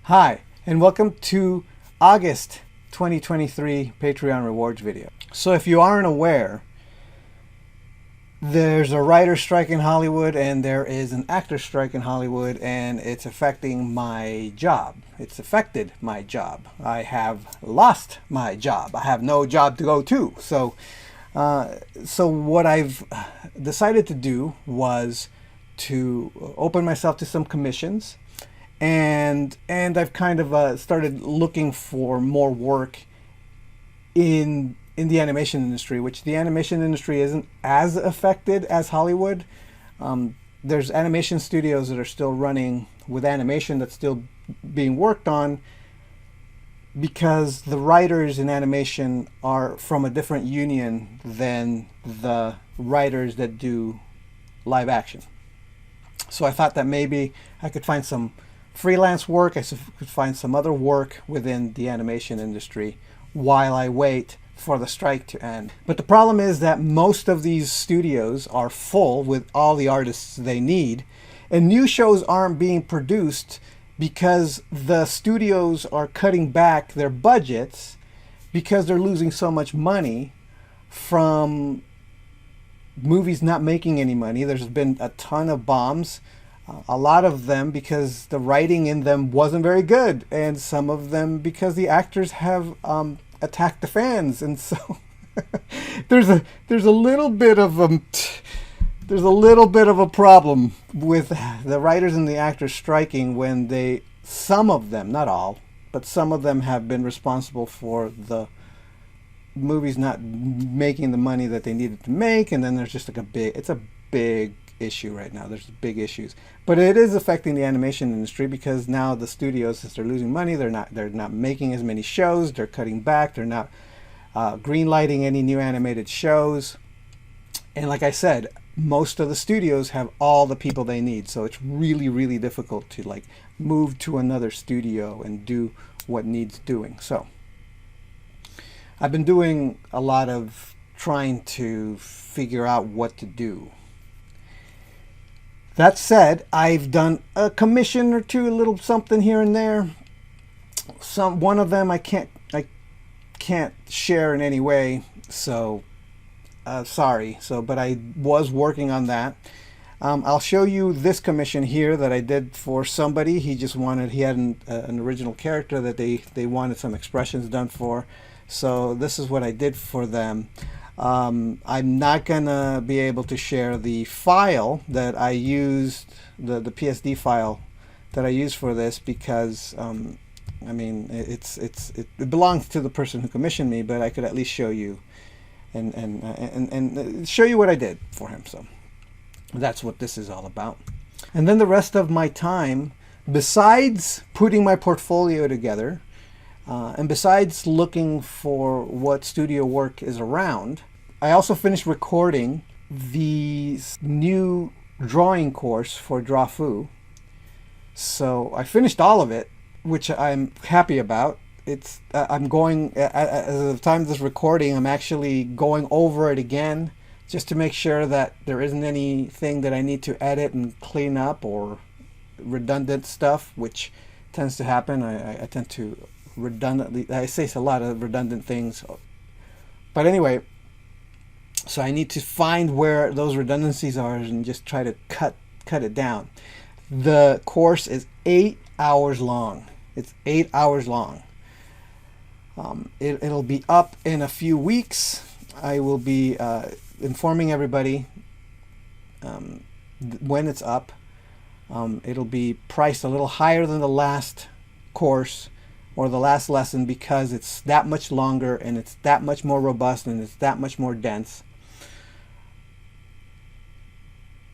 Hi, and welcome to August 2023 Patreon rewards video. So if you aren't aware, there's a writer strike in Hollywood and there is an actor strike in Hollywood, and it's affecting my job. It's affected my job. I have lost my job. I have no job to go to. So what I've decided to do was to open myself to some commissions. And I've kind of started looking for more work in the animation industry, which the animation industry isn't as affected as Hollywood. There's animation studios that are still running with animation that's still being worked on because the writers in animation are from a different union than the writers that do live action. So I thought that maybe I could find some freelance work. I could find some other work within the animation industry while I wait for the strike to end. But the problem is that most of these studios are full with all the artists they need, and new shows aren't being produced because the studios are cutting back their budgets because they're losing so much money from movies not making any money. There's been a ton of bombs. A lot of them because the writing in them wasn't very good, and some of them because the actors have attacked the fans, and so there's a little bit of a problem with the writers and the actors striking when some of them, not all, but some of them have been responsible for the movies not making the money that they needed to make, and then there's just like it's a big issue right now. There's big issues, but it is affecting the animation industry because now the studios, since they're losing money, they're not making as many shows. They're cutting back. They're not greenlighting any new animated shows. And like I said, most of the studios have all the people they need, so it's really, really difficult to like move to another studio and do what needs doing. So I've been doing a lot of trying to figure out what to do. That said, I've done a commission or two, a little something here and there. One of them I can't share in any way, so sorry. But I was working on that. I'll show you this commission here that I did for somebody. He had an original character that they wanted some expressions done for. So this is what I did for them. I'm not gonna be able to share the file that I used, the PSD file that I used for this, because I mean it belongs to the person who commissioned me, but I could at least show you and show you what I did for him. So that's what this is all about. And then the rest of my time, besides putting my portfolio together, and besides looking for what studio work is around, I also finished recording the new drawing course for DrawFu. So I finished all of it, which I'm happy about. I'm going, at the time of this recording, I'm actually going over it again just to make sure that there isn't anything that I need to edit and clean up or redundant stuff, which tends to happen. I tend to redundantly, I say a lot of redundant things, but anyway, so I need to find where those redundancies are and just try to cut it down. The course is 8 hours long. It's 8 hours long. It'll be up in a few weeks. I will be informing everybody when it's up. It'll be priced a little higher than the last course or the last lesson because it's that much longer and it's that much more robust and it's that much more dense.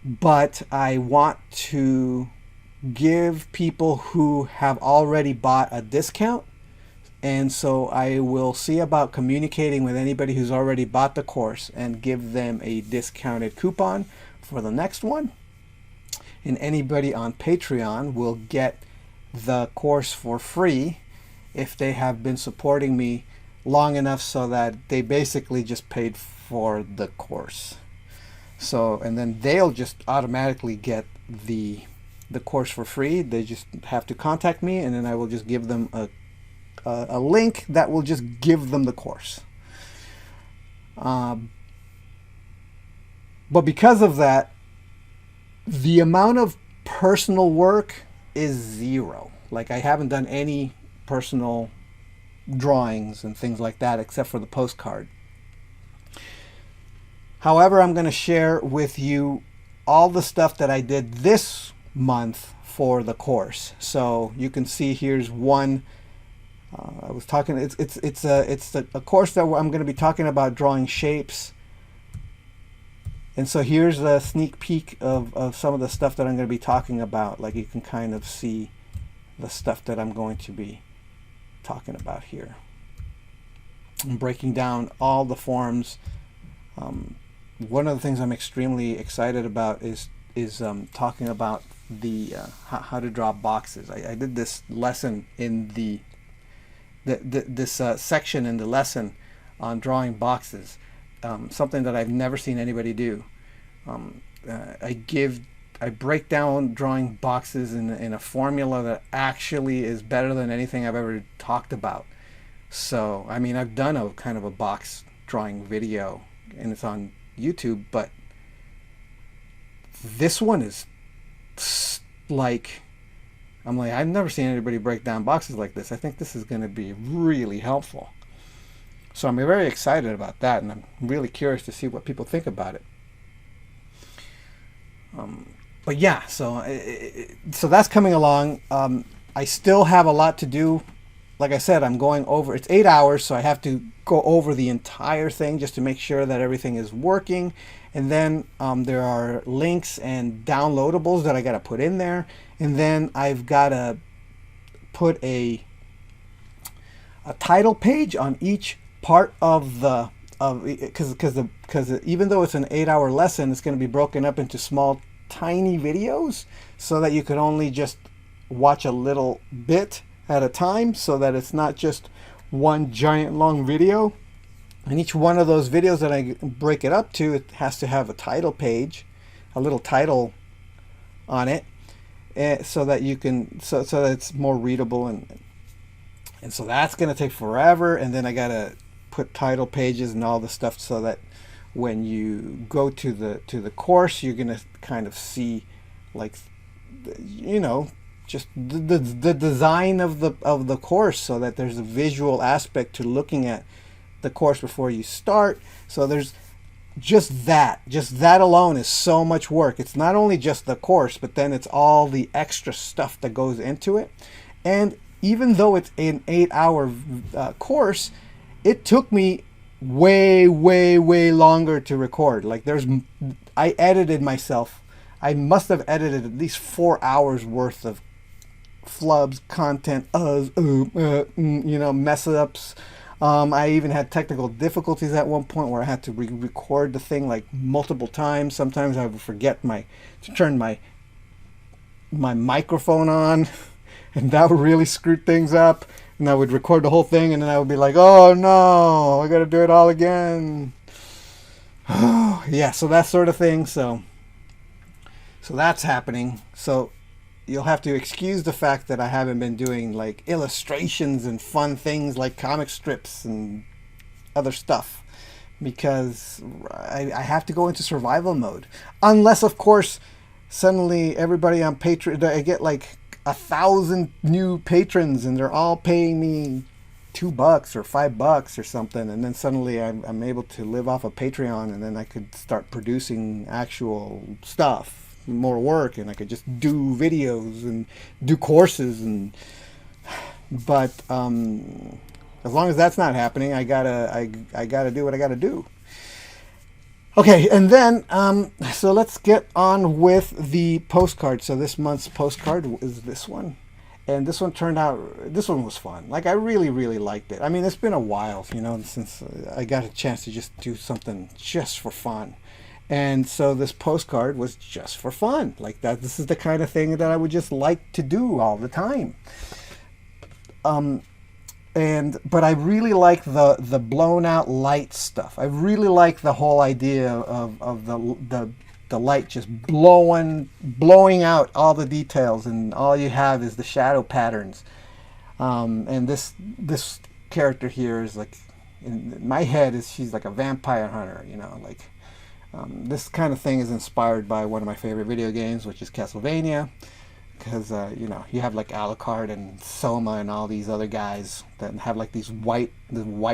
But I want to give people who have already bought a discount, and so I will see about communicating with anybody who's already bought the course and give them a discounted coupon for the next one. And anybody on Patreon will get the course for free if they have been supporting me long enough so that they basically just paid for the course. So, and then they'll just automatically get the the course for free. They just have to contact me, and then I will just give them a link that will just give them the course. But because of that, the amount of personal work is zero. Like, I haven't done any personal drawings and things like that except for the postcard. However, I'm going to share with you all the stuff that I did this month for the course. So you can see here's one. I was talking. It's a course that I'm going to be talking about drawing shapes. And so here's a sneak peek of some of the stuff that I'm going to be talking about. Like, you can kind of see the stuff that I'm going to be talking about here. I'm breaking down all the forms. One of the things I'm extremely excited about is talking about the how to draw boxes. I did this lesson in this section in the lesson on drawing boxes. Something that I've never seen anybody do. I break down drawing boxes in a formula that actually is better than anything I've ever talked about. So, I mean, I've done a kind of a box drawing video, and it's on YouTube, but this one is like, I'm like, I've never seen anybody break down boxes like this. I think this is going to be really helpful. So I'm very excited about that, and I'm really curious to see what people think about it. But yeah, so that's coming along. I still have a lot to do. Like I said, I'm going over, it's 8 hours, so I have to go over the entire thing just to make sure that everything is working. And then there are links and downloadables that I got to put in there. And then I've got to put a title page on each part of the, because even though it's an 8-hour lesson, it's going to be broken up into small, tiny videos so that you can only just watch a little bit at a time, so that it's not just one giant long video. And each one of those videos that I break it up to, it has to have a title page, a little title on it, so that you can, so that it's more readable, and so that's going to take forever. And then I got to put title pages and all the stuff so that when you go to the course, you're going to kind of see, like, you know, just the design of the course, so that there's a visual aspect to looking at the course before you start. So there's just that alone is so much work. It's not only just the course, but then it's all the extra stuff that goes into it. And even though it's an 8-hour course, it took me way longer to record. Like, I edited myself. I must have edited at least 4 hours worth of flubs, content, you know, mess ups. I even had technical difficulties at one point where I had to record the thing like multiple times. Sometimes I would forget to turn my microphone on, and that would really screw things up. And I would record the whole thing, and then I would be like, oh no, I gotta do it all again. Yeah, so that sort of thing. So that's happening. So you'll have to excuse the fact that I haven't been doing like illustrations and fun things like comic strips and other stuff, because I have to go into survival mode. Unless, of course, suddenly everybody on Patreon, I get like 1,000 new patrons and they're all paying me $2 or $5 or something, and then suddenly I'm able to live off of Patreon, and then I could start producing actual stuff, more work, and I could just do videos and do courses. And but as long as that's not happening, I gotta do what I gotta do. Okay, and then so let's get on with the postcard. So this month's postcard is this one, and this one was fun. Like, I really liked it. I mean, it's been a while, you know, since I got a chance to just do something just for fun. And so this postcard was just for fun. Like, that, this is the kind of thing that I would just like to do all the time. But I really like the blown out light stuff. I really like the whole idea of the the light just blowing out all the details, and all you have is the shadow patterns. And this character here is like, in my head, is she's like a vampire hunter, you know, like this kind of thing is inspired by one of my favorite video games, which is Castlevania, because you know, you have like Alucard and Soma and all these other guys that have like these white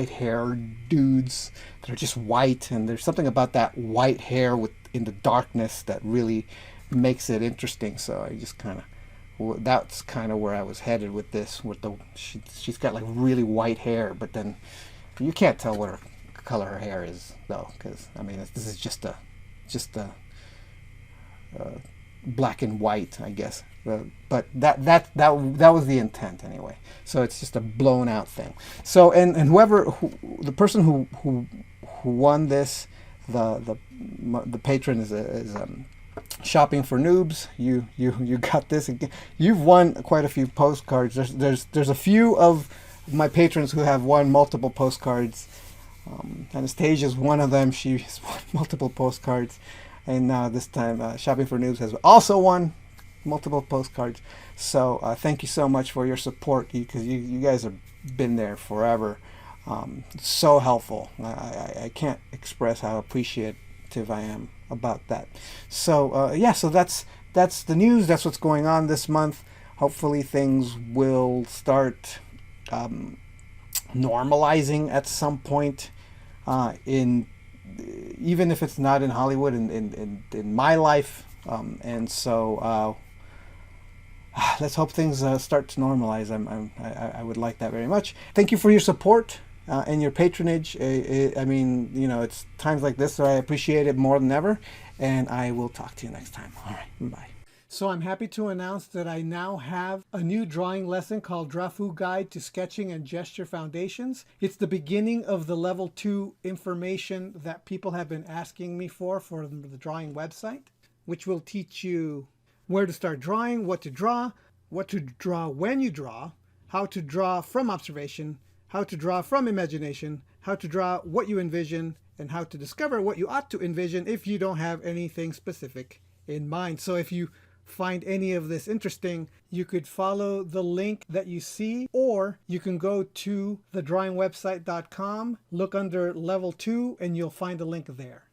hair dudes that are just white, and there's something about that white hair in the darkness that really makes it interesting. So I just kind of, that's kind of where I was headed with this. With she's got like really white hair, but then you can't tell what color her hair is though, because I mean, this is just a black and white, I guess. But that was the intent anyway. So it's just a blown out thing. So and the person who won this, the patron is Shopping for Noobs. You got this. You've won quite a few postcards. There's a few of my patrons who have won multiple postcards. Anastasia's one of them. She's won multiple postcards. And now this time, Shopping for Noobs has also won multiple postcards. So thank you so much for your support, because you guys have been there forever. So helpful. I can't express how appreciative I am about that. So yeah, so that's the news. That's what's going on this month. Hopefully things will start normalizing at some point, even if it's not in Hollywood, in my life. And so let's hope things start to normalize. I would like that very much. Thank you for your support and your patronage. I mean, you know, it's times like this, so I appreciate it more than ever. And I will talk to you next time. All right, bye. So I'm happy to announce that I now have a new drawing lesson called Drafu Guide to Sketching and Gesture Foundations. It's the beginning of the level 2 information that people have been asking me for the drawing website, which will teach you where to start drawing, what to draw when you draw, how to draw from observation, how to draw from imagination, how to draw what you envision, and how to discover what you ought to envision if you don't have anything specific in mind. So if you find any of this interesting, you could follow the link that you see, or you can go to thedrawingwebsite.com, look under level 2, and you'll find a link there.